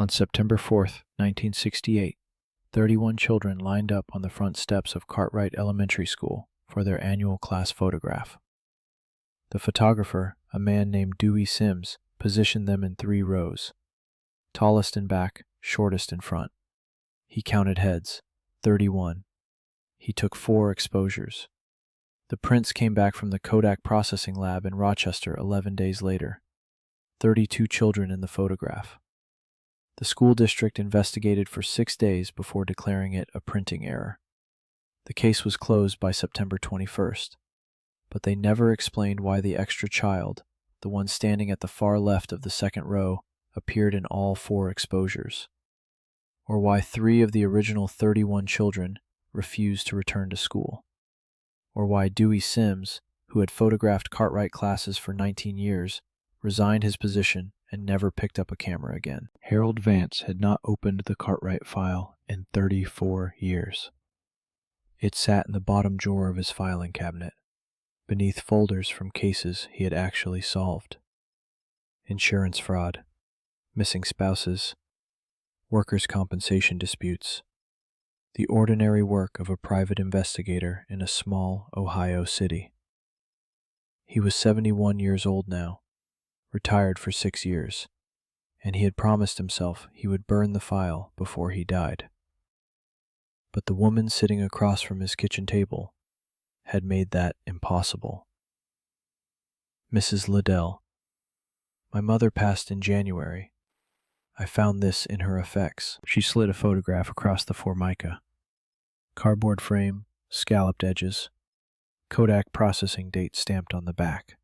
On September 4th, 1968, 31 children lined up on the front steps of Cartwright Elementary School for their annual class photograph. The photographer, a man named Dewey Sims, positioned them in 3 rows, tallest in back, shortest in front. He counted heads, 31. He took 4 exposures. The prints came back from the Kodak processing lab in Rochester 11 days later. 32 children in the photograph. The school district investigated for 6 days before declaring it a printing error. The case was closed by September 21st, but they never explained why the extra child, the one standing at the far left of the second row, appeared in all 4 exposures, or why 3 of the original 31 children refused to return to school, or why Dewey Sims, who had photographed Cartwright classes for 19 years, resigned his position and never picked up a camera again. Harold Vance had not opened the Cartwright file in 34 years. It sat in the bottom drawer of his filing cabinet, beneath folders from cases he had actually solved. Insurance fraud, missing spouses, workers' compensation disputes, the ordinary work of a private investigator in a small Ohio city. He was 71 years old now, retired for 6 years, and he had promised himself he would burn the file before he died. But the woman sitting across from his kitchen table had made that impossible. Mrs. Liddell. My mother passed in January. I found this in her effects. She slid a photograph across the formica. Cardboard frame, scalloped edges, Kodak processing date stamped on the back.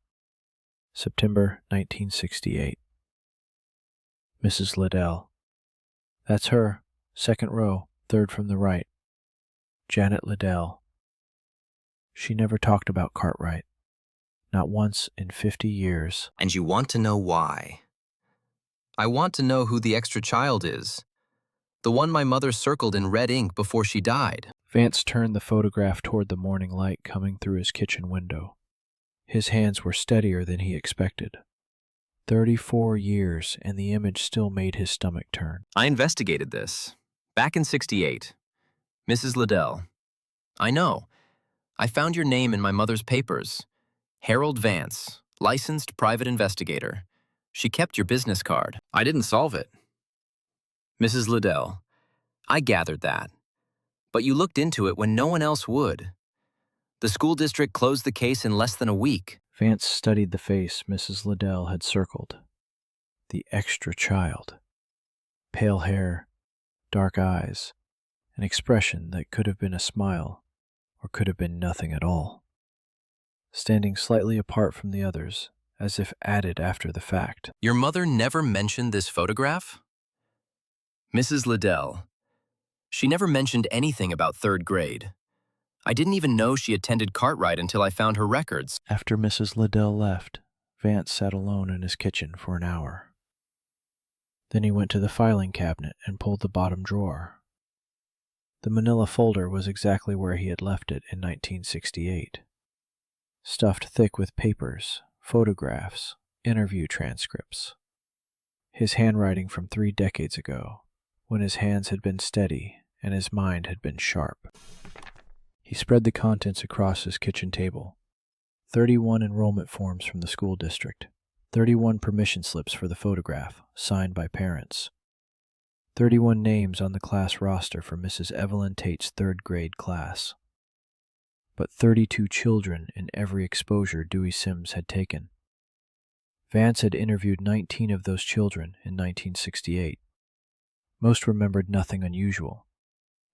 September 1968. Mrs. Liddell. That's her, second row, third from the right. Janet Liddell. She never talked about Cartwright, not once in 50 years. And you want to know why? I want to know who the extra child is. The one my mother circled in red ink before she died. Vance turned the photograph toward the morning light coming through his kitchen window. His hands were steadier than he expected. 34 years, and the image still made his stomach turn. I investigated this. Back in '68. Mrs. Liddell. I know. I found your name in my mother's papers. Harold Vance, licensed private investigator. She kept your business card. I didn't solve it. Mrs. Liddell. I gathered that. But you looked into it when no one else would. The school district closed the case in less than a week. Vance studied the face Mrs. Liddell had circled. The extra child. Pale hair, dark eyes, an expression that could have been a smile or could have been nothing at all. Standing slightly apart from the others, as if added after the fact. Your mother never mentioned this photograph? Mrs. Liddell. She never mentioned anything about 3rd grade. I didn't even know she attended Cartwright until I found her records. After Mrs. Liddell left, Vance sat alone in his kitchen for an hour. Then he went to the filing cabinet and pulled the bottom drawer. The manila folder was exactly where he had left it in 1968. Stuffed thick with papers, photographs, interview transcripts. His handwriting from 3 decades ago, when his hands had been steady and his mind had been sharp. He spread the contents across his kitchen table. 31 enrollment forms from the school district. 31 permission slips for the photograph, signed by parents. 31 names on the class roster for Mrs. Evelyn Tate's 3rd grade class. But 32 children in every exposure Dewey Sims had taken. Vance had interviewed 19 of those children in 1968. Most remembered nothing unusual,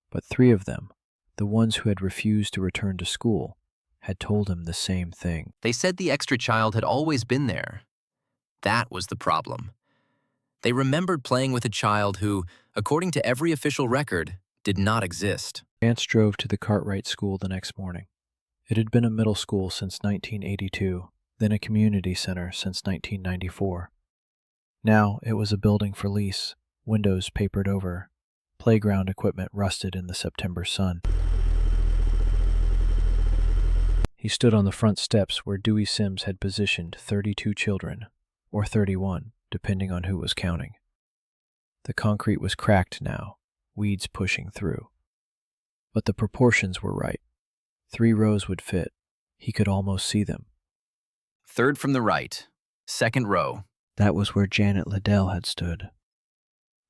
but 3 of them, the ones who had refused to return to school, had told him the same thing. They said the extra child had always been there. That was the problem. They remembered playing with a child who, according to every official record, did not exist. Vance drove to the Cartwright school the next morning. It had been a middle school since 1982, then a community center since 1994. Now it was a building for lease, windows papered over, playground equipment rusted in the September sun. He stood on the front steps where Dewey Sims had positioned 32 children, or 31, depending on who was counting. The concrete was cracked now, weeds pushing through. But the proportions were right. 3 rows would fit. He could almost see them. Third from the right, second row. That was where Janet Liddell had stood.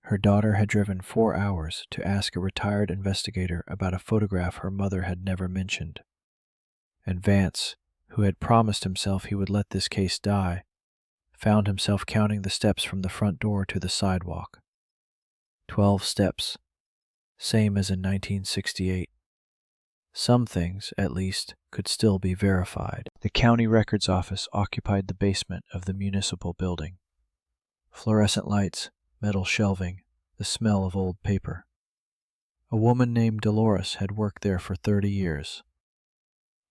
Her daughter had driven 4 hours to ask a retired investigator about a photograph her mother had never mentioned. And Vance, who had promised himself he would let this case die, found himself counting the steps from the front door to the sidewalk. 12 steps, same as in 1968. Some things, at least, could still be verified. The county records office occupied the basement of the municipal building. Fluorescent lights, metal shelving, the smell of old paper. A woman named Dolores had worked there for 30 years.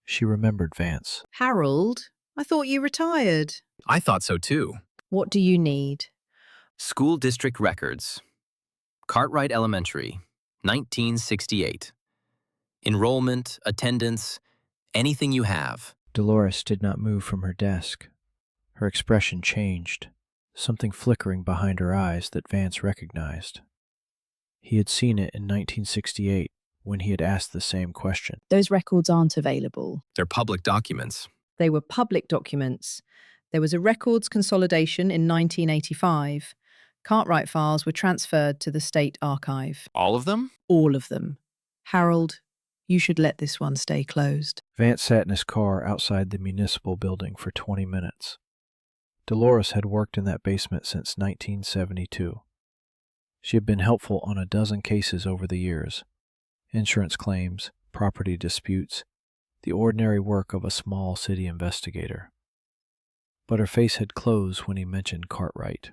She remembered Vance. Harold, I thought you retired. I thought so too. What do you need? School district records. Cartwright Elementary, 1968. Enrollment, attendance, anything you have. Dolores did not move from her desk. Her expression changed, something flickering behind her eyes that Vance recognized. He had seen it in 1968 when he had asked the same question. Those records aren't available. They're public documents. They were public documents. There was a records consolidation in 1985. Cartwright files were transferred to the State Archive. All of them? All of them. Harold, you should let this one stay closed. Vance sat in his car outside the municipal building for 20 minutes. Dolores had worked in that basement since 1972. She had been helpful on a dozen cases over the years. Insurance claims, property disputes, the ordinary work of a small city investigator. But her face had closed when he mentioned Cartwright.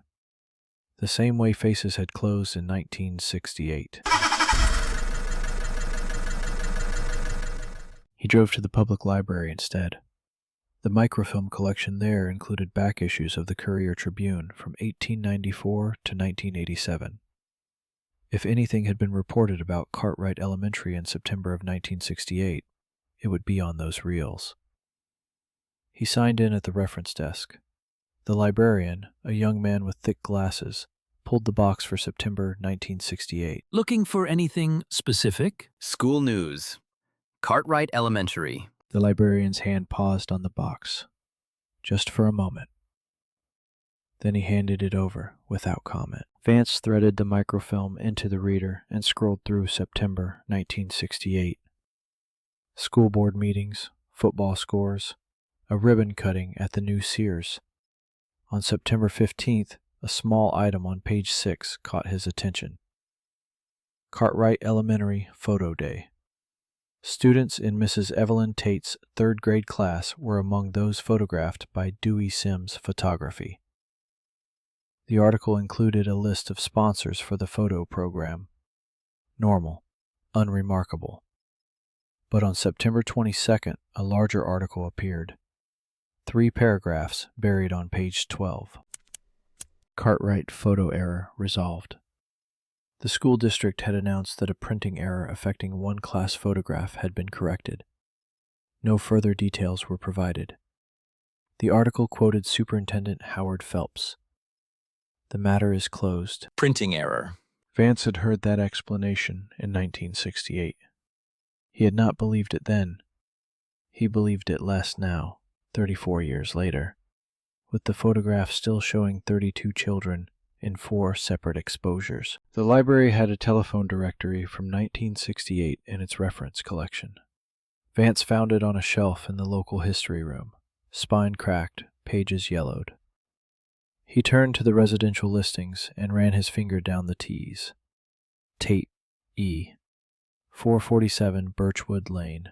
The same way faces had closed in 1968. He drove to the public library instead. The microfilm collection there included back issues of the Courier-Tribune from 1894 to 1987. If anything had been reported about Cartwright Elementary in September of 1968, it would be on those reels. He signed in at the reference desk. The librarian, a young man with thick glasses, pulled the box for September 1968. Looking for anything specific? School news. Cartwright Elementary. The librarian's hand paused on the box, just for a moment. Then he handed it over without comment. Vance threaded the microfilm into the reader and scrolled through September 1968. School board meetings, football scores, a ribbon cutting at the new Sears. On September 15th, a small item on page 6 caught his attention. Cartwright Elementary Photo Day. Students in Mrs. Evelyn Tate's 3rd grade class were among those photographed by Dewey Sims Photography. The article included a list of sponsors for the photo program. Normal, unremarkable. But on September 22nd, a larger article appeared. 3 paragraphs buried on page 12. Cartwright photo error resolved. The school district had announced that a printing error affecting one class photograph had been corrected. No further details were provided. The article quoted Superintendent Howard Phelps. The matter is closed. Printing error. Vance had heard that explanation in 1968. He had not believed it then. He believed it less now, 34 years later, with the photograph still showing 32 children in 4 separate exposures. The library had a telephone directory from 1968 in its reference collection. Vance found it on a shelf in the local history room, spine cracked, pages yellowed. He turned to the residential listings and ran his finger down the T's. Tate, E. 447 Birchwood Lane.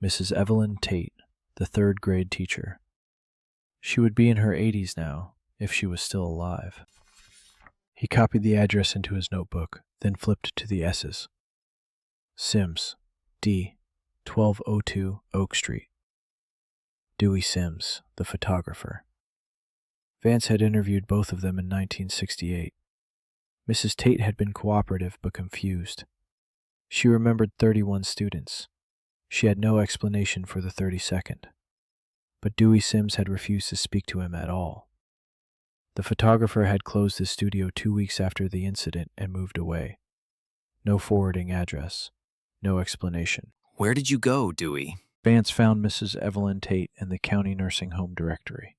Mrs. Evelyn Tate, the 3rd grade teacher. She would be in her 80s now, if she was still alive. He copied the address into his notebook, then flipped to the S's. Sims, D. 1202 Oak Street. Dewey Sims, the photographer. Vance had interviewed both of them in 1968. Mrs. Tate had been cooperative but confused. She remembered 31 students. She had no explanation for the 32nd. But Dewey Sims had refused to speak to him at all. The photographer had closed his studio 2 weeks after the incident and moved away. No forwarding address. No explanation. Where did you go, Dewey? Vance found Mrs. Evelyn Tate in the county nursing home directory.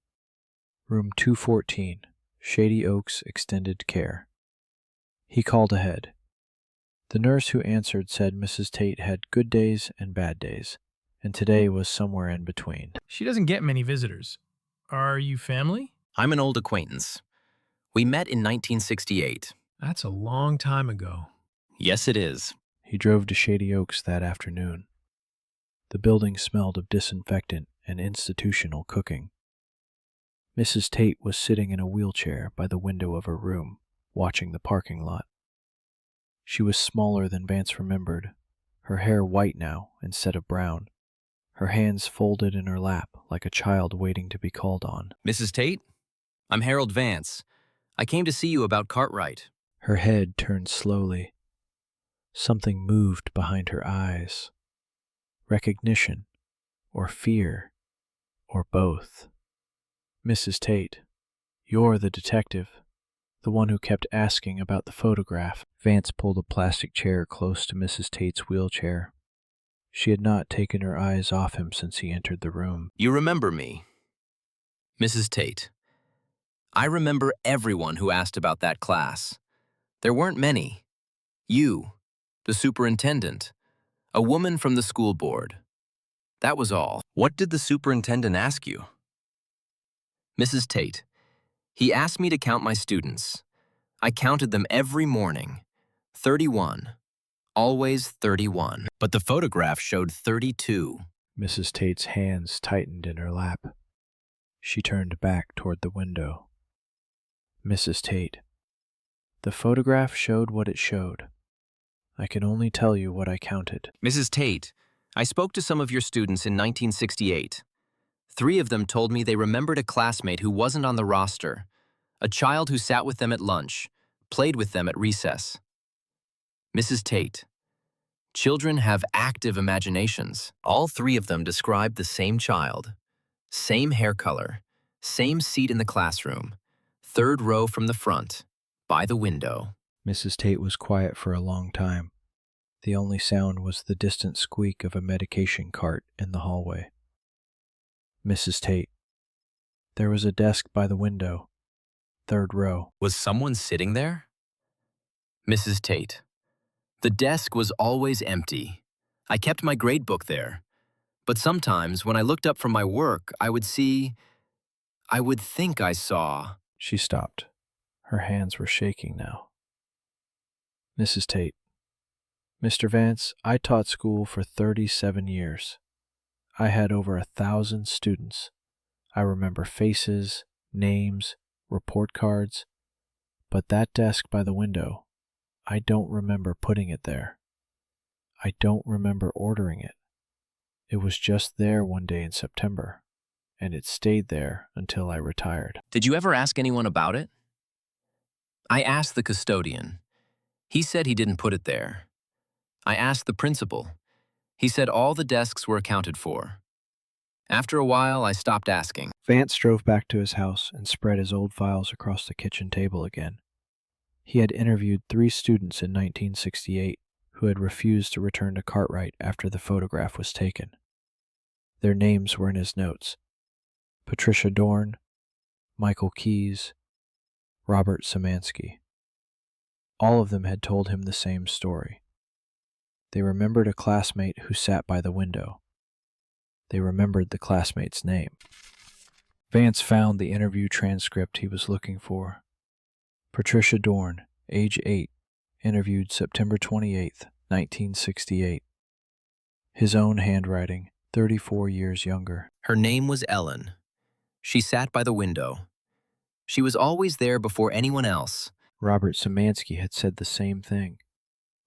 Room 214, Shady Oaks Extended Care. He called ahead. The nurse who answered said Mrs. Tate had good days and bad days, and today was somewhere in between. She doesn't get many visitors. Are you family? I'm an old acquaintance. We met in 1968. That's a long time ago. Yes, it is. He drove to Shady Oaks that afternoon. The building smelled of disinfectant and institutional cooking. Mrs. Tate was sitting in a wheelchair by the window of her room, watching the parking lot. She was smaller than Vance remembered, her hair white now instead of brown, her hands folded in her lap like a child waiting to be called on. Mrs. Tate? I'm Harold Vance. I came to see you about Cartwright. Her head turned slowly. Something moved behind her eyes. Recognition, or fear, or both. Mrs. Tate, you're the detective, the one who kept asking about the photograph. Vance pulled a plastic chair close to Mrs. Tate's wheelchair. She had not taken her eyes off him since he entered the room. You remember me? Mrs. Tate. I remember everyone who asked about that class. There weren't many. You, the superintendent, a woman from the school board. That was all. What did the superintendent ask you? Mrs. Tate. He asked me to count my students. I counted them every morning. 31. Always 31. But the photograph showed 32. Mrs. Tate's hands tightened in her lap. She turned back toward the window. Mrs. Tate. The photograph showed what it showed. I can only tell you what I counted. Mrs. Tate, I spoke to some of your students in 1968. 3 of them told me they remembered a classmate who wasn't on the roster, a child who sat with them at lunch, played with them at recess. Mrs. Tate, children have active imaginations. All 3 of them described the same child, same hair color, same seat in the classroom, 3rd row from the front, by the window. Mrs. Tate was quiet for a long time. The only sound was the distant squeak of a medication cart in the hallway. Mrs. Tate. There was a desk by the window, 3rd row. Was someone sitting there? Mrs. Tate. The desk was always empty. I kept my grade book there. But sometimes when I looked up from my work, I would think I saw. She stopped. Her hands were shaking now. Mrs. Tate. Mr. Vance, I taught school for 37 years. I had over 1,000 students. I remember faces, names, report cards. But that desk by the window, I don't remember putting it there. I don't remember ordering it. It was just there one day in September, and it stayed there until I retired. Did you ever ask anyone about it? I asked the custodian. He said he didn't put it there. I asked the principal. He said all the desks were accounted for. After a while, I stopped asking. Vance drove back to his house and spread his old files across the kitchen table again. He had interviewed 3 students in 1968 who had refused to return to Cartwright after the photograph was taken. Their names were in his notes: Patricia Dorn, Michael Keyes, Robert Szymanski. All of them had told him the same story. They remembered a classmate who sat by the window. They remembered the classmate's name. Vance found the interview transcript he was looking for. Patricia Dorn, age 8, interviewed September 28, 1968. His own handwriting, 34 years younger. Her name was Ellen. She sat by the window. She was always there before anyone else. Robert Szymanski had said the same thing.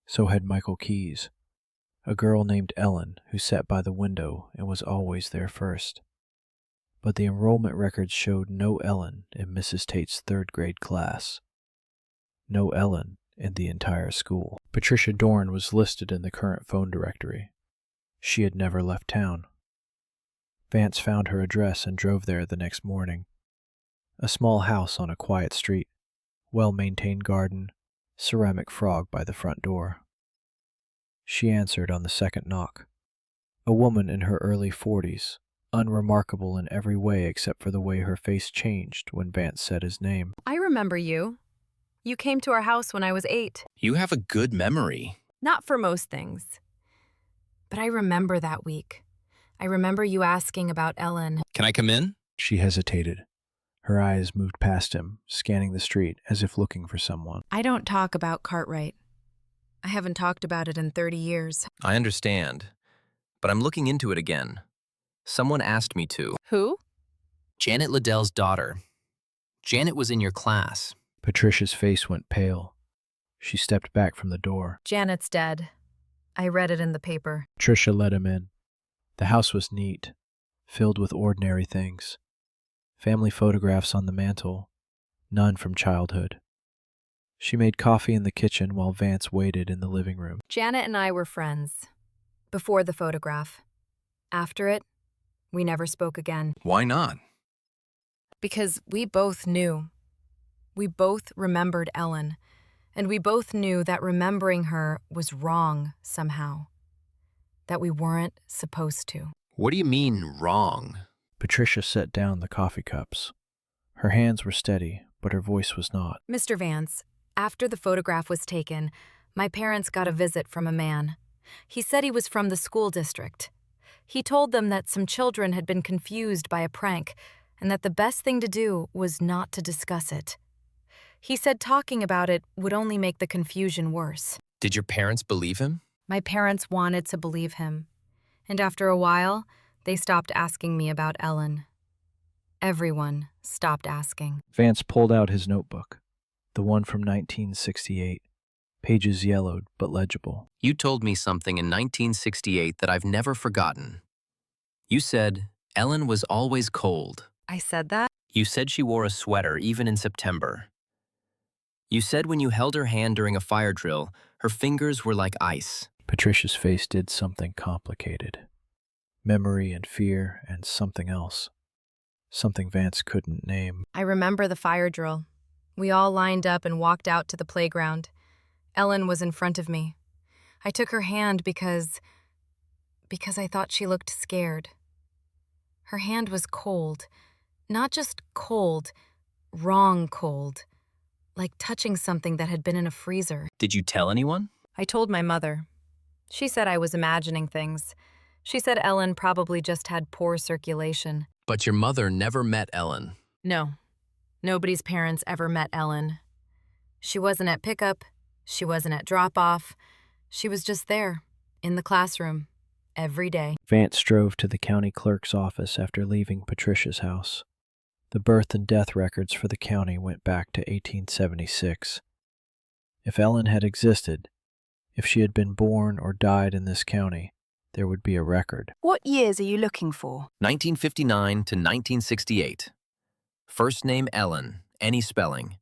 So had Michael Keyes, a girl named Ellen who sat by the window and was always there first. But the enrollment records showed no Ellen in Mrs. Tate's 3rd grade class. No Ellen in the entire school. Patricia Dorn was listed in the current phone directory. She had never left town. Vance found her address and drove there the next morning. A small house on a quiet street, well-maintained garden, ceramic frog by the front door. She answered on the second knock. A woman in her early 40s, unremarkable in every way except for the way her face changed when Vance said his name. I remember you. You came to our house when I was 8. You have a good memory. Not for most things. But I remember that week. I remember you asking about Ellen. Can I come in? She hesitated. Her eyes moved past him, scanning the street as if looking for someone. I don't talk about Cartwright. I haven't talked about it in 30 years. I understand, but I'm looking into it again. Someone asked me to. Who? Janet Liddell's daughter. Janet was in your class. Patricia's face went pale. She stepped back from the door. Janet's dead. I read it in the paper. Patricia let him in. The house was neat, filled with ordinary things. Family photographs on the mantel, none from childhood. She made coffee in the kitchen while Vance waited in the living room. Janet and I were friends. Before the photograph. After it, we never spoke again. Why not? Because we both knew. We both remembered Ellen, and we both knew that remembering her was wrong somehow. That we weren't supposed to. What do you mean, wrong? Patricia set down the coffee cups. Her hands were steady, but her voice was not. Mr. Vance, after the photograph was taken, my parents got a visit from a man. He said he was from the school district. He told them that some children had been confused by a prank, and that the best thing to do was not to discuss it. He said talking about it would only make the confusion worse. Did your parents believe him? My parents wanted to believe him, and after a while, they stopped asking me about Ellen. Everyone stopped asking. Vance pulled out his notebook, the one from 1968, pages yellowed but legible. You told me something in 1968 that I've never forgotten. You said Ellen was always cold. I said that? You said she wore a sweater even in September. You said when you held her hand during a fire drill, her fingers were like ice. Patricia's face did something complicated. Memory and fear and something else. Something Vance couldn't name. I remember the fire drill. We all lined up and walked out to the playground. Ellen was in front of me. I took her hand because I thought she looked scared. Her hand was cold. Not just cold, wrong cold. Like touching something that had been in a freezer. Did you tell anyone? I told my mother. She said I was imagining things. She said Ellen probably just had poor circulation. But your mother never met Ellen. No. Nobody's parents ever met Ellen. She wasn't at pickup. She wasn't at drop-off. She was just there, in the classroom, every day. Vance drove to the county clerk's office after leaving Patricia's house. The birth and death records for the county went back to 1876. If Ellen had existed, if she had been born or died in this county, there would be a record. What years are you looking for? 1959 to 1968. First name Ellen, any spelling.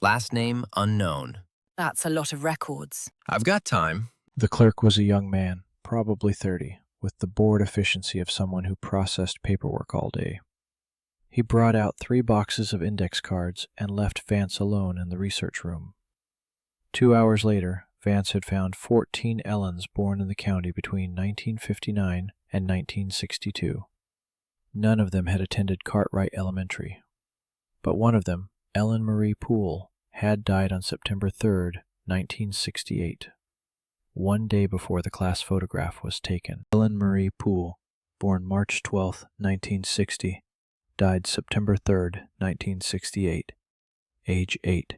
Last name unknown. That's a lot of records. I've got time. The clerk was a young man, probably 30, with the bored efficiency of someone who processed paperwork all day. He brought out 3 boxes of index cards and left Vance alone in the research room. 2 hours later, Vance had found 14 Ellens born in the county between 1959 and 1962. None of them had attended Cartwright Elementary, but one of them, Ellen Marie Poole, had died on September 3, 1968, one day before the class photograph was taken. Ellen Marie Poole, born March 12, 1960, died September 3, 1968, age 8.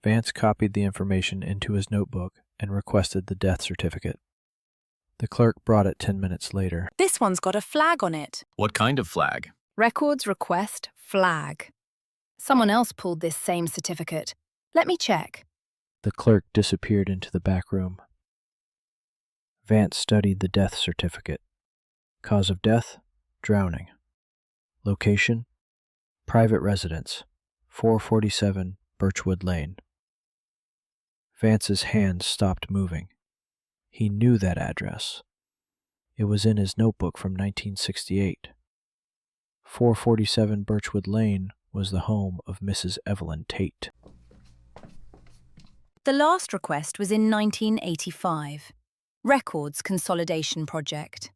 Vance copied the information into his notebook and requested the death certificate. The clerk brought it 10 minutes later. This one's got a flag on it. What kind of flag? Records request flag. Someone else pulled this same certificate. Let me check. The clerk disappeared into the back room. Vance studied the death certificate. Cause of death, drowning. Location, private residence, 447 Birchwood Lane. Vance's hands stopped moving. He knew that address. It was in his notebook from 1968. 447 Birchwood Lane was the home of Mrs. Evelyn Tate. The last request was in 1985. Records Consolidation Project.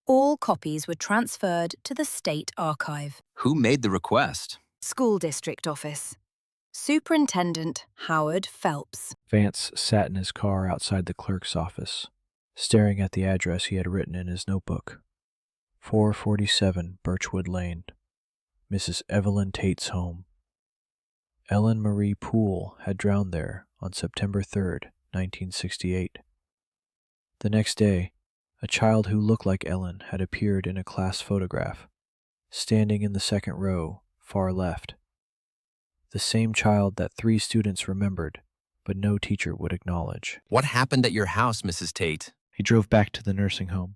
All copies were transferred to the State Archive. Who made the request? School District Office. Superintendent Howard Phelps. Vance sat in his car outside the clerk's office, staring at the address he had written in his notebook. 447 Birchwood Lane, Mrs. Evelyn Tate's home. Ellen Marie Poole had drowned there on September 3rd, 1968. The next day, a child who looked like Ellen had appeared in a class photograph, standing in the second row, far left. The same child that 3 students remembered, but no teacher would acknowledge. What happened at your house, Mrs. Tate? He drove back to the nursing home.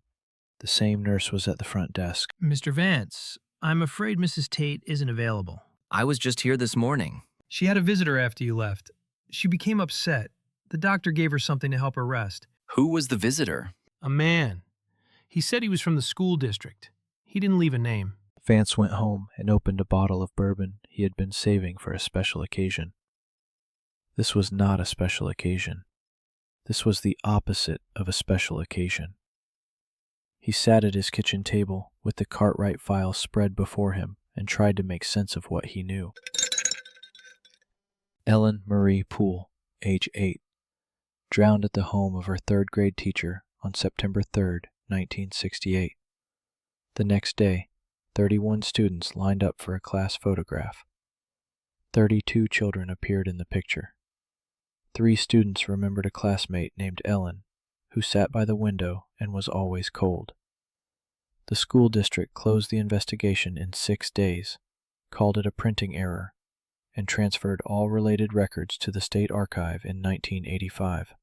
The same nurse was at the front desk. Mr. Vance, I'm afraid Mrs. Tate isn't available. I was just here this morning. She had a visitor after you left. She became upset. The doctor gave her something to help her rest. Who was the visitor? A man. He said he was from the school district. He didn't leave a name. Vance went home and opened a bottle of bourbon he had been saving for a special occasion. This was not a special occasion. This was the opposite of a special occasion. He sat at his kitchen table with the Cartwright file spread before him and tried to make sense of what he knew. Ellen Marie Poole, age 8, drowned at the home of her 3rd grade teacher on September 3rd, 1968. The next day, 31 students lined up for a class photograph. 32 children appeared in the picture. 3 students remembered a classmate named Ellen, who sat by the window and was always cold. The school district closed the investigation in 6 days, called it a printing error, and transferred all related records to the State Archive in 1985.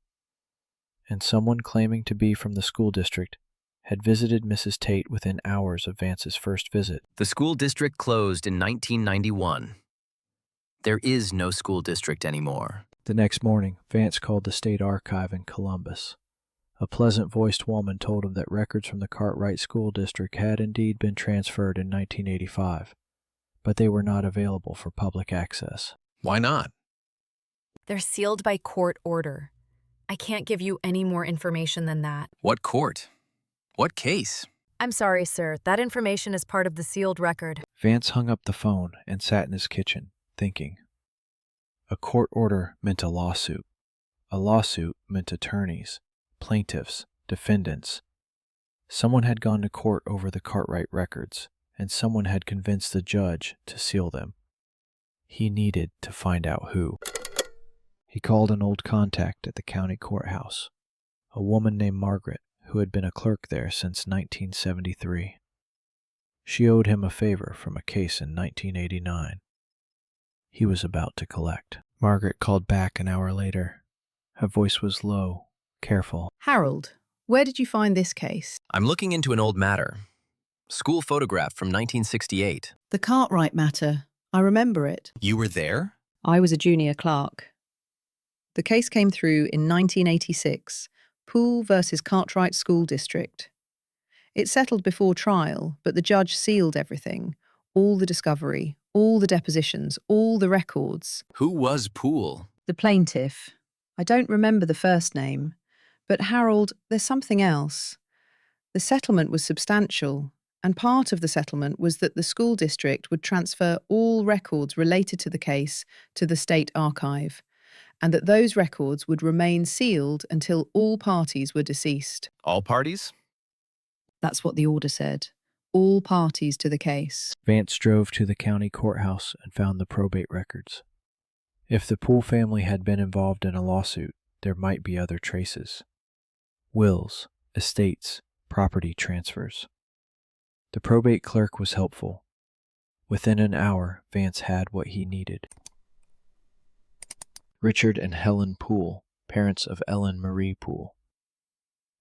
And someone claiming to be from the school district had visited Mrs. Tate within hours of Vance's first visit. The school district closed in 1991. There is no school district anymore. The next morning, Vance called the State Archive in Columbus. A pleasant-voiced woman told him that records from the Cartwright School District had indeed been transferred in 1985, but they were not available for public access. Why not? They're sealed by court order. I can't give you any more information than that. What court? What case? I'm sorry, sir. That information is part of the sealed record. Vance hung up the phone and sat in his kitchen, thinking. A court order meant a lawsuit. A lawsuit meant attorneys, plaintiffs, defendants. Someone had gone to court over the Cartwright records, and someone had convinced the judge to seal them. He needed to find out who. He called an old contact at the county courthouse, a woman named Margaret, who had been a clerk there since 1973. She owed him a favor from a case in 1989. He was about to collect. Margaret called back an hour later. Her voice was low, careful. Harold, where did you find this case? I'm looking into an old matter. School photograph from 1968. The Cartwright matter. I remember it. You were there? I was a junior clerk. The case came through in 1986, Poole versus Cartwright School District. It settled before trial, but the judge sealed everything, all the discovery, all the depositions, all the records. Who was Poole? The plaintiff. I don't remember the first name. But Harold, there's something else. The settlement was substantial, and part of the settlement was that the school district would transfer all records related to the case to the State Archive, and that those records would remain sealed until all parties were deceased. All parties? That's what the order said. All parties to the case. Vance drove to the county courthouse and found the probate records. If the Poole family had been involved in a lawsuit, there might be other traces. Wills, estates, property transfers. The probate clerk was helpful. Within an hour, Vance had what he needed. Richard and Helen Poole, parents of Ellen Marie Poole.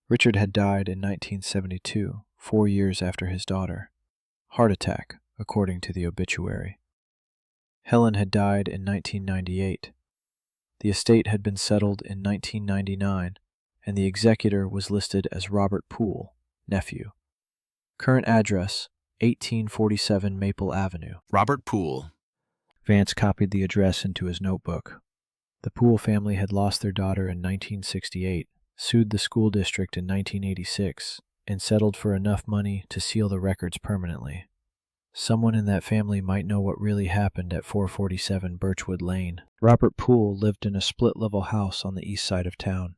Richard had died in 1972, 4 years after his daughter. Heart attack, according to the obituary. Helen had died in 1998. The estate had been settled in 1999, and the executor was listed as Robert Poole, nephew. Current address, 1847 Maple Avenue. Robert Poole. Vance copied the address into his notebook. The Poole family had lost their daughter in 1968, sued the school district in 1986, and settled for enough money to seal the records permanently. Someone in that family might know what really happened at 447 Birchwood Lane. Robert Poole lived in a split-level house on the east side of town.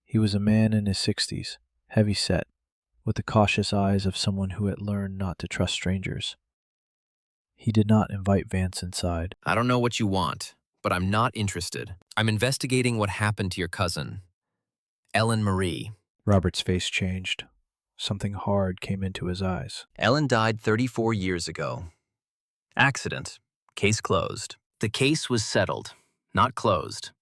He was a man in his 60s, heavy-set, with the cautious eyes of someone who had learned not to trust strangers. He did not invite Vance inside. I don't know what you want, but I'm not interested. I'm investigating what happened to your cousin, Ellen Marie. Robert's face changed. Something hard came into his eyes. Ellen died 34 years ago. Accident. Case closed. The case was settled, not closed.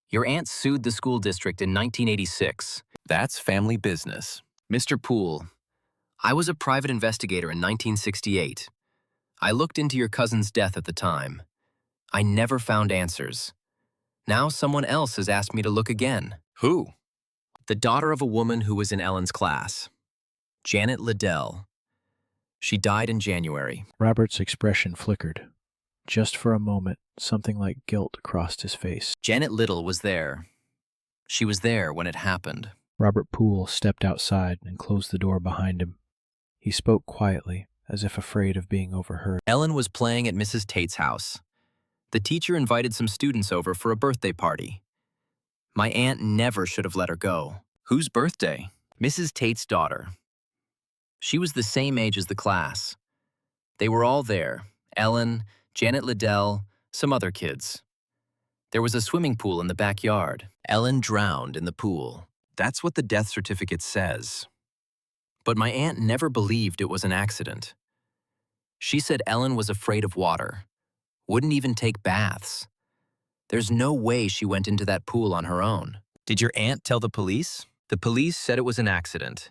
Your aunt sued the school district in 1986. That's family business. Mr. Poole, I was a private investigator in 1968. I looked into your cousin's death at the time. I never found answers. Now someone else has asked me to look again. Who? The daughter of a woman who was in Ellen's class, Janet Liddell. She died in January. Robert's expression flickered. Just for a moment, something like guilt crossed his face. Janet Liddell was there. She was there when it happened. Robert Poole stepped outside and closed the door behind him. He spoke quietly, as if afraid of being overheard. Ellen was playing at Mrs. Tate's house. The teacher invited some students over for a birthday party. My aunt never should have let her go. Whose birthday? Mrs. Tate's daughter. She was the same age as the class. They were all there. Ellen, Janet Liddell, some other kids. There was a swimming pool in the backyard. Ellen drowned in the pool. That's what the death certificate says. But my aunt never believed it was an accident. She said Ellen was afraid of water, wouldn't even take baths. There's no way she went into that pool on her own. Did your aunt tell the police? The police said it was an accident.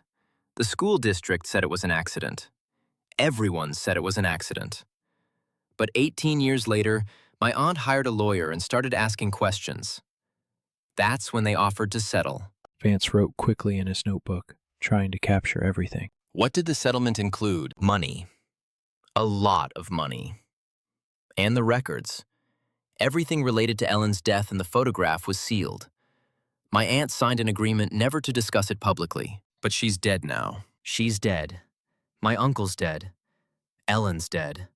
The school district said it was an accident. Everyone said it was an accident. But 18 years later, my aunt hired a lawyer and started asking questions. That's when they offered to settle. Vance wrote quickly in his notebook, trying to capture everything. What did the settlement include? Money. A lot of money. And the records. Everything related to Ellen's death and the photograph was sealed. My aunt signed an agreement never to discuss it publicly. But she's dead now. She's dead. My uncle's dead. Ellen's dead.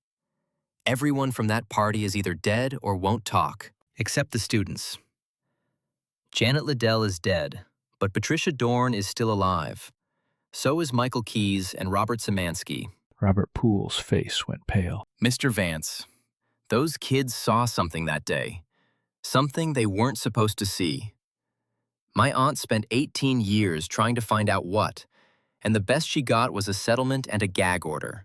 Everyone from that party is either dead or won't talk, except the students. Janet Liddell is dead, but Patricia Dorn is still alive. So is Michael Keyes and Robert Szymanski. Robert Poole's face went pale. Mr. Vance, those kids saw something that day. Something they weren't supposed to see. My aunt spent 18 years trying to find out what, and the best she got was a settlement and a gag order.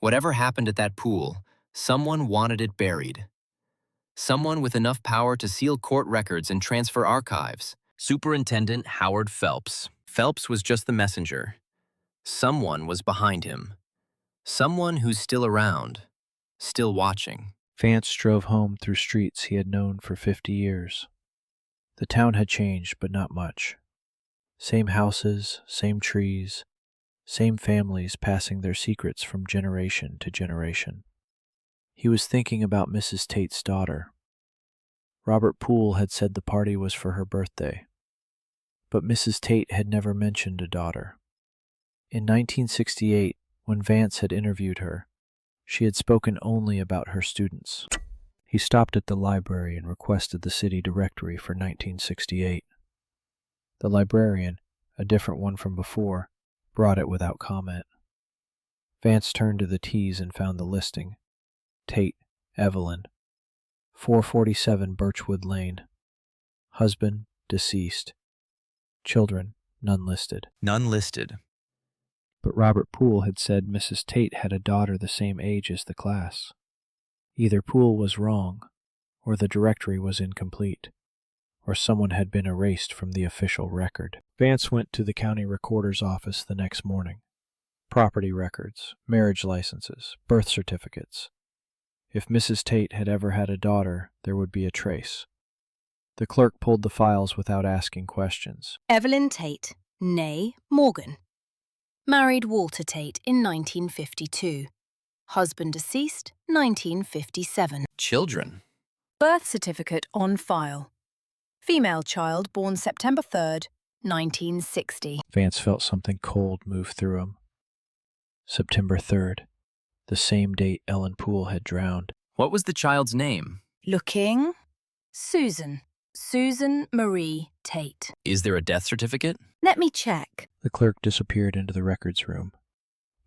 Whatever happened at that pool, someone wanted it buried. Someone with enough power to seal court records and transfer archives. Superintendent Howard Phelps. Phelps was just the messenger. Someone was behind him. Someone who's still around, still watching. Vance drove home through streets he had known for 50 years. The town had changed, but not much. Same houses, same trees, same families passing their secrets from generation to generation. He was thinking about Mrs. Tate's daughter. Robert Poole had said the party was for her birthday. But Mrs. Tate had never mentioned a daughter. In 1968, when Vance had interviewed her, she had spoken only about her students. He stopped at the library and requested the city directory for 1968. The librarian, a different one from before, brought it without comment. Vance turned to the T's and found the listing. Tate, Evelyn, 447 Birchwood Lane. Husband, deceased. Children, none listed. None listed. But Robert Poole had said Mrs. Tate had a daughter the same age as the class. Either Poole was wrong, or the directory was incomplete, or someone had been erased from the official record. Vance went to the county recorder's office the next morning. Property records, marriage licenses, birth certificates. If Mrs. Tate had ever had a daughter, there would be a trace. The clerk pulled the files without asking questions. Evelyn Tate, née Morgan. Married Walter Tate in 1952. Husband deceased, 1957. Children. Birth certificate on file. Female child born September 3rd, 1960. Vance felt something cold move through him. September 3rd, the same date Ellen Poole had drowned. What was the child's name? Looking. Susan. Susan Marie Tate. Is there a death certificate? Let me check. The clerk disappeared into the records room.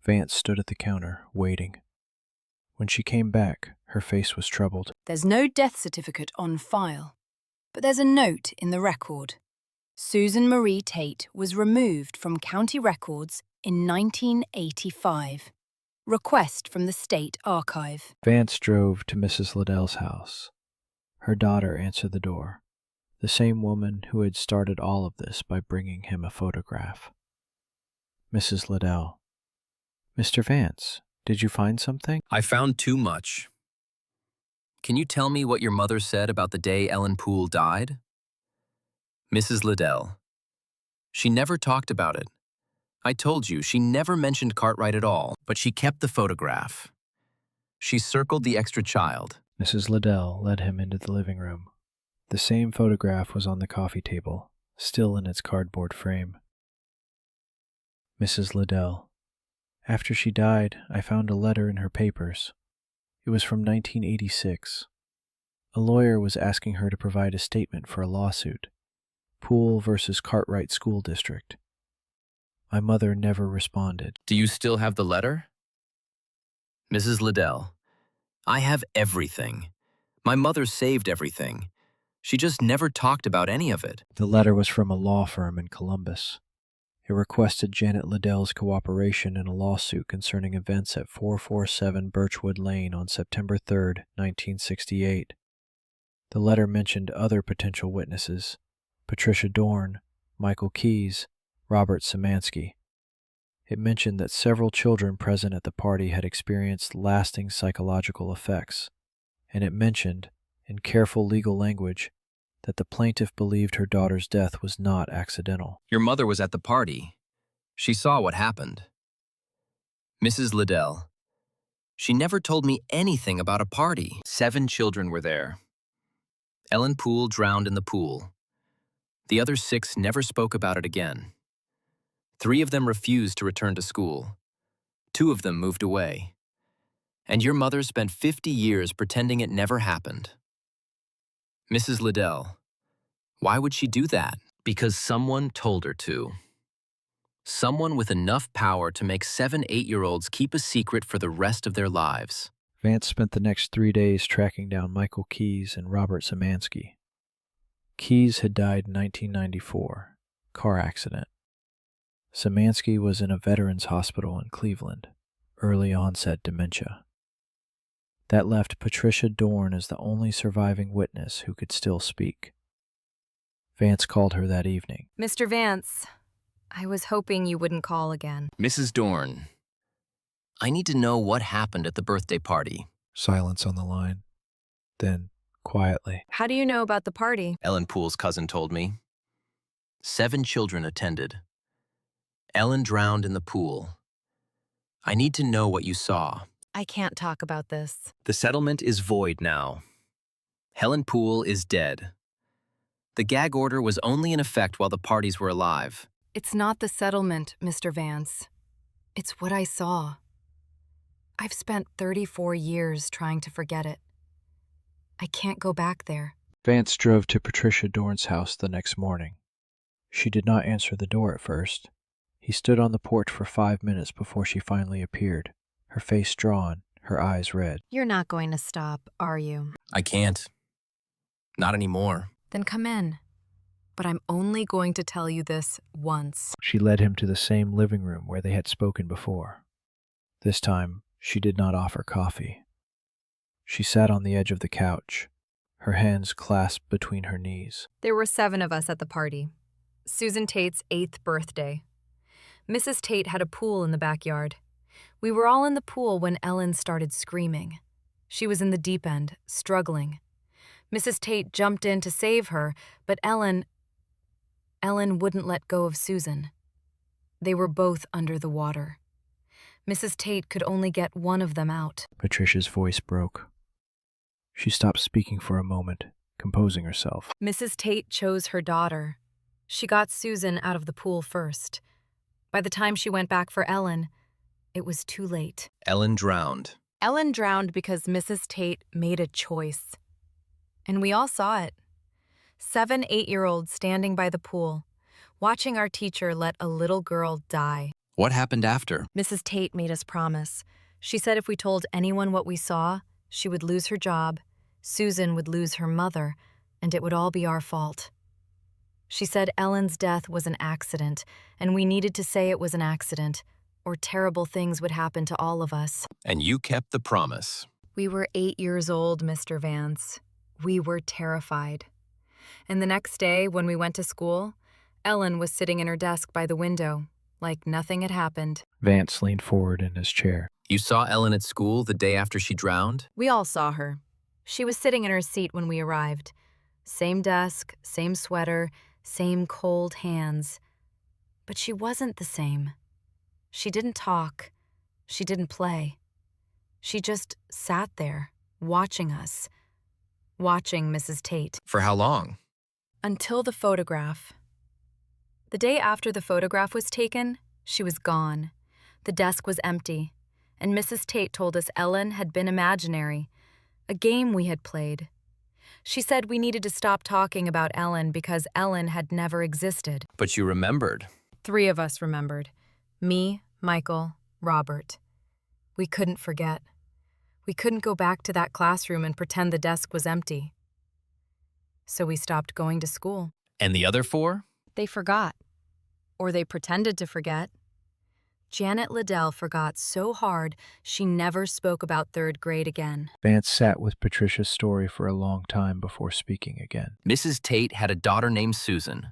Vance stood at the counter, waiting. When she came back, her face was troubled. There's no death certificate on file, but there's a note in the record. Susan Marie Tate was removed from county records in 1985. Request from the State Archive. Vance drove to Mrs. Liddell's house. Her daughter answered the door, the same woman who had started all of this by bringing him a photograph. Mrs. Liddell. Mr. Vance, did you find something? I found too much. Can you tell me what your mother said about the day Ellen Poole died? Mrs. Liddell. She never talked about it. I told you, she never mentioned Cartwright at all, but she kept the photograph. She circled the extra child. Mrs. Liddell led him into the living room. The same photograph was on the coffee table, still in its cardboard frame. Mrs. Liddell. After she died, I found a letter in her papers. It was from 1986. A lawyer was asking her to provide a statement for a lawsuit. Poole versus Cartwright School District. My mother never responded. Do you still have the letter? Mrs. Liddell. I have everything. My mother saved everything. She just never talked about any of it. The letter was from a law firm in Columbus. It requested Janet Liddell's cooperation in a lawsuit concerning events at 447 Birchwood Lane on September 3, 1968. The letter mentioned other potential witnesses: Patricia Dorn, Michael Keyes, Robert Szymanski. It mentioned that several children present at the party had experienced lasting psychological effects, and it mentioned, in careful legal language, that the plaintiff believed her daughter's death was not accidental. Your mother was at the party. She saw what happened. Mrs. Liddell. She never told me anything about a party. 7 children were there. Ellen Poole drowned in the pool. The other 6 never spoke about it again. 3 of them refused to return to school. 2 of them moved away. And your mother spent 50 years pretending it never happened. Mrs. Liddell. Why would she do that? Because someone told her to. Someone with enough power to make 7 8-year-olds keep a secret for the rest of their lives. Vance spent the next 3 days tracking down Michael Keyes and Robert Szymanski. Keyes had died in 1994, car accident. Szymanski was in a veterans hospital in Cleveland, early onset dementia. That left Patricia Dorn as the only surviving witness who could still speak. Vance called her that evening. Mr. Vance, I was hoping you wouldn't call again. Mrs. Dorn. I need to know what happened at the birthday party. Silence on the line. Then, quietly. How do you know about the party? Ellen Poole's cousin told me. 7 children attended. Ellen drowned in the pool. I need to know what you saw. I can't talk about this. The settlement is void now. Helen Poole is dead. The gag order was only in effect while the parties were alive. It's not the settlement, Mr. Vance. It's what I saw. I've spent 34 years trying to forget it. I can't go back there. Vance drove to Patricia Dorn's house the next morning. She did not answer the door at first. He stood on the porch for 5 minutes before she finally appeared, her face drawn, her eyes red. You're not going to stop, are you? I can't. Not anymore. Then come in. But I'm only going to tell you this once. She led him to the same living room where they had spoken before. This time, she did not offer coffee. She sat on the edge of the couch, her hands clasped between her knees. There were 7 of us at the party. Susan Tate's 8th birthday. Mrs. Tate had a pool in the backyard. We were all in the pool when Ellen started screaming. She was in the deep end, struggling. Mrs. Tate jumped in to save her, but Ellen wouldn't let go of Susan. They were both under the water. Mrs. Tate could only get one of them out. Patricia's voice broke. She stopped speaking for a moment, composing herself. Mrs. Tate chose her daughter. She got Susan out of the pool first. By the time she went back for Ellen, it was too late. Ellen drowned. Ellen drowned because Mrs. Tate made a choice. And we all saw it. 7 8-year-olds standing by the pool, watching our teacher let a little girl die. What happened after? Mrs. Tate made us promise. She said if we told anyone what we saw, she would lose her job, Susan would lose her mother, and it would all be our fault. She said Ellen's death was an accident, and we needed to say it was an accident, or terrible things would happen to all of us. And you kept the promise. We were 8 years old, Mr. Vance. We were terrified. And the next day, when we went to school, Ellen was sitting in her desk by the window, like nothing had happened. Vance leaned forward in his chair. You saw Ellen at school the day after she drowned? We all saw her. She was sitting in her seat when we arrived. Same desk, same sweater, same cold hands. But she wasn't the same. She didn't talk. She didn't play. She just sat there, watching us. Watching Mrs. Tate. For how long? Until the photograph. The day after the photograph was taken, she was gone. The desk was empty, and Mrs. Tate told us Ellen had been imaginary, a game we had played. She said we needed to stop talking about Ellen because Ellen had never existed. But you remembered. 3 of us remembered. Me, Michael, Robert. We couldn't forget. We couldn't go back to that classroom and pretend the desk was empty. So we stopped going to school. And the other 4? They forgot. Or they pretended to forget. Janet Liddell forgot so hard she never spoke about 3rd grade again. Vance sat with Patricia's story for a long time before speaking again. Mrs. Tate had a daughter named Susan.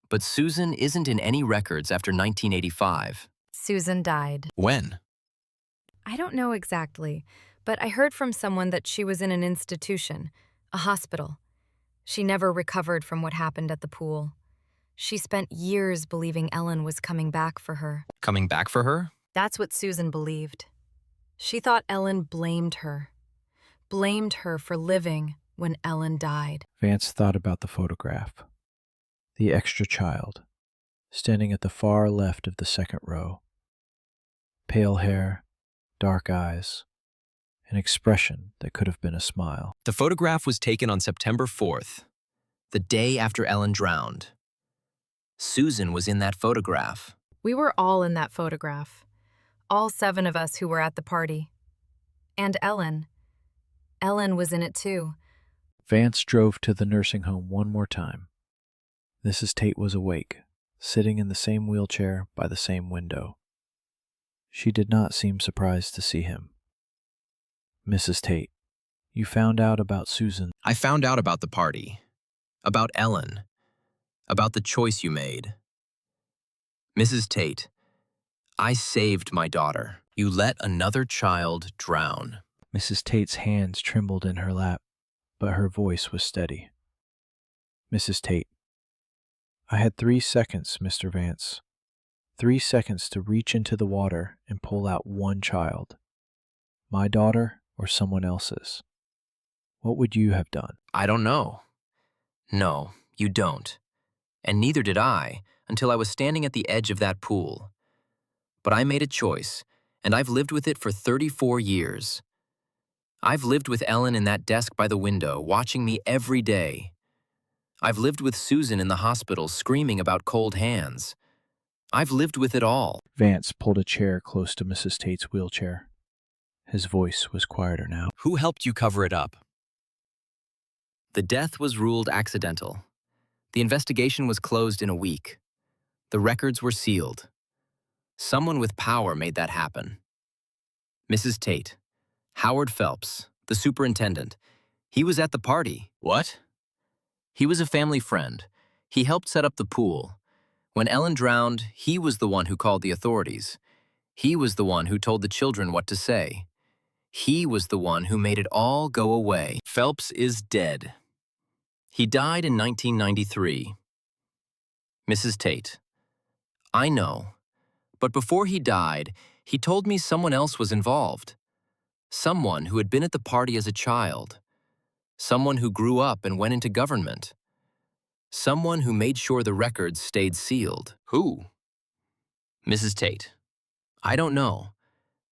But Susan isn't in any records after 1985. Susan died. When? I don't know exactly, but I heard from someone that she was in an institution, a hospital. She never recovered from what happened at the pool. She spent years believing Ellen was coming back for her. Coming back for her? That's what Susan believed. She thought Ellen blamed her for living when Ellen died. Vance thought about the photograph. The extra child, standing at the far left of the 2nd row. Pale hair, dark eyes, an expression that could have been a smile. The photograph was taken on September 4th, the day after Ellen drowned. Susan was in that photograph. We were all in that photograph. All 7 of us who were at the party. And Ellen. Ellen was in it too. Vance drove to the nursing home one more time. Mrs. Tate was awake, sitting in the same wheelchair by the same window. She did not seem surprised to see him. Mrs. Tate, you found out about Susan. I found out about the party, about Ellen, about the choice you made. Mrs. Tate, I saved my daughter. You let another child drown. Mrs. Tate's hands trembled in her lap, but her voice was steady. Mrs. Tate, I had 3 seconds, Mr. Vance. 3 seconds to reach into the water and pull out one child. My daughter or someone else's. What would you have done? I don't know. No, you don't. And neither did I until I was standing at the edge of that pool. But I made a choice, and I've lived with it for 34 years. I've lived with Ellen in that desk by the window, watching me every day. I've lived with Susan in the hospital, screaming about cold hands. I've lived with it all. Vance pulled a chair close to Mrs. Tate's wheelchair. His voice was quieter now. Who helped you cover it up? The death was ruled accidental. The investigation was closed in a week. The records were sealed. Someone with power made that happen. Mrs. Tate, Howard Phelps, the superintendent, he was at the party. What? He was a family friend. He helped set up the pool. When Ellen drowned, he was the one who called the authorities. He was the one who told the children what to say. He was the one who made it all go away. Phelps is dead. He died in 1993. Mrs. Tate, I know But before he died, he told me someone else was involved. Someone who had been at the party as a child. Someone who grew up and went into government. Someone who made sure the records stayed sealed. Who? Mrs. Tate. I don't know.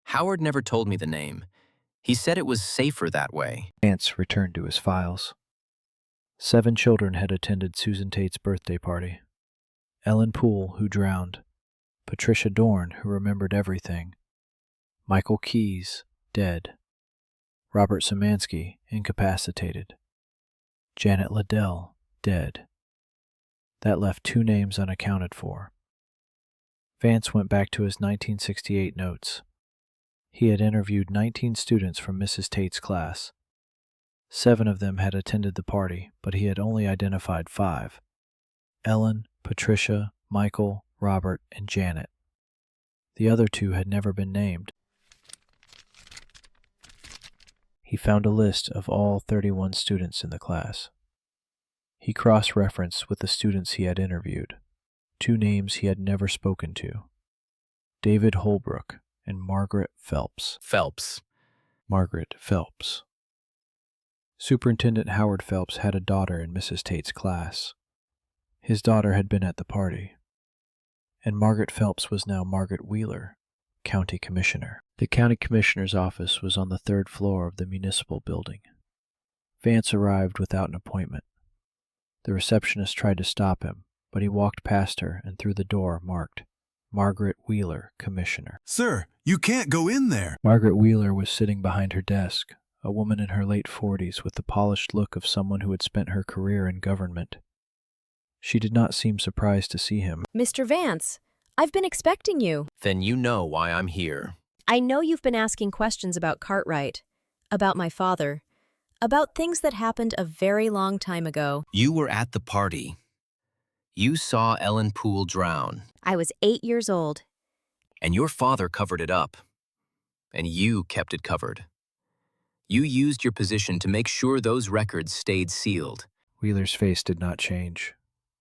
Howard never told me the name. He said it was safer that way. Vance returned to his files. 7 children had attended Susan Tate's birthday party. Ellen Poole, who drowned. Patricia Dorn, who remembered everything. Michael Keyes, dead. Robert Szymanski, incapacitated. Janet Liddell, dead. That left 2 names unaccounted for. Vance went back to his 1968 notes. He had interviewed 19 students from Mrs. Tate's class. 7 of them had attended the party, but he had only identified 5. Ellen, Patricia, Michael, Robert, and Janet. The other 2 had never been named. He found a list of all 31 students in the class. He cross-referenced with the students he had interviewed, 2 names he had never spoken to, David Holbrook and Margaret Phelps. Margaret Phelps. Superintendent Howard Phelps had a daughter in Mrs. Tate's class. His daughter had been at the party, and Margaret Phelps was now Margaret Wheeler, county commissioner. The county commissioner's office was on the 3rd floor of the municipal building. Vance arrived without an appointment. The receptionist tried to stop him, but he walked past her and through the door marked, Margaret Wheeler, Commissioner. Sir, you can't go in there. Margaret Wheeler was sitting behind her desk, a woman in her late 40s with the polished look of someone who had spent her career in government. She did not seem surprised to see him. Mr. Vance, I've been expecting you. Then you know why I'm here. I know you've been asking questions about Cartwright, about my father, about things that happened a very long time ago. You were at the party. You saw Ellen Poole drown. I was 8 years old. And your father covered it up. And you kept it covered. You used your position to make sure those records stayed sealed. Wheeler's face did not change.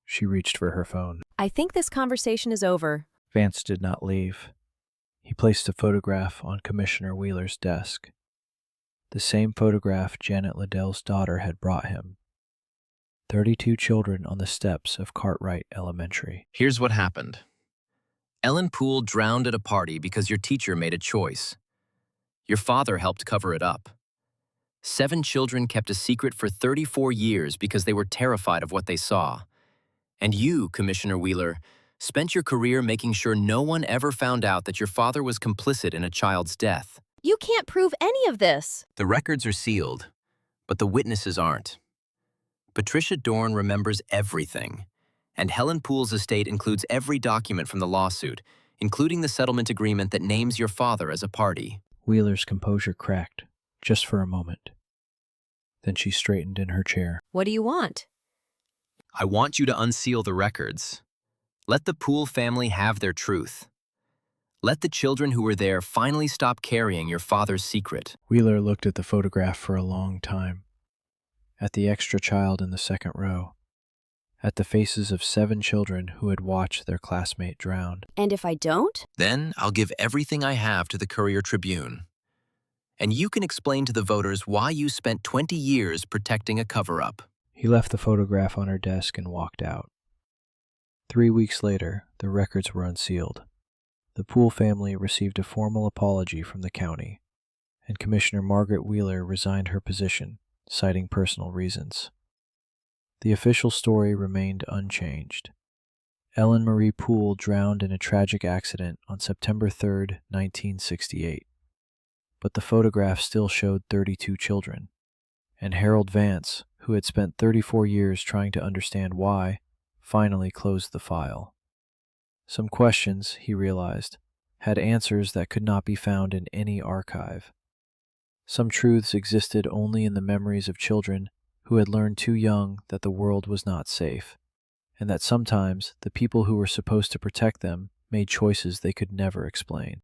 She reached for her phone. I think this conversation is over. Vance did not leave. He placed a photograph on Commissioner Wheeler's desk. The same photograph Janet Liddell's daughter had brought him. 32 children on the steps of Cartwright Elementary. Here's what happened. Ellen Poole drowned at a party because your teacher made a choice. Your father helped cover it up. 7 children kept a secret for 34 years because they were terrified of what they saw. And you, Commissioner Wheeler, spent your career making sure no one ever found out that your father was complicit in a child's death. You can't prove any of this. The records are sealed, but the witnesses aren't. Patricia Dorn remembers everything, and Helen Poole's estate includes every document from the lawsuit, including the settlement agreement that names your father as a party. Wheeler's composure cracked, just for a moment. Then she straightened in her chair. What do you want? I want you to unseal the records. Let the Poole family have their truth. Let the children who were there finally stop carrying your father's secret. Wheeler looked at the photograph for a long time. At the extra child in the second row. At the faces of 7 children who had watched their classmate drowned. And if I don't? Then I'll give everything I have to the Courier-Tribune. And you can explain to the voters why you spent 20 years protecting a cover-up. He left the photograph on her desk and walked out. 3 weeks later, the records were unsealed. The Poole family received a formal apology from the county, and Commissioner Margaret Wheeler resigned her position, citing personal reasons. The official story remained unchanged. Ellen Marie Poole drowned in a tragic accident on September 3, 1968. But the photograph still showed 32 children, and Harold Vance, who had spent 34 years trying to understand why, finally closed the file. Some questions, he realized, had answers that could not be found in any archive. Some truths existed only in the memories of children who had learned too young that the world was not safe, and that sometimes the people who were supposed to protect them made choices they could never explain.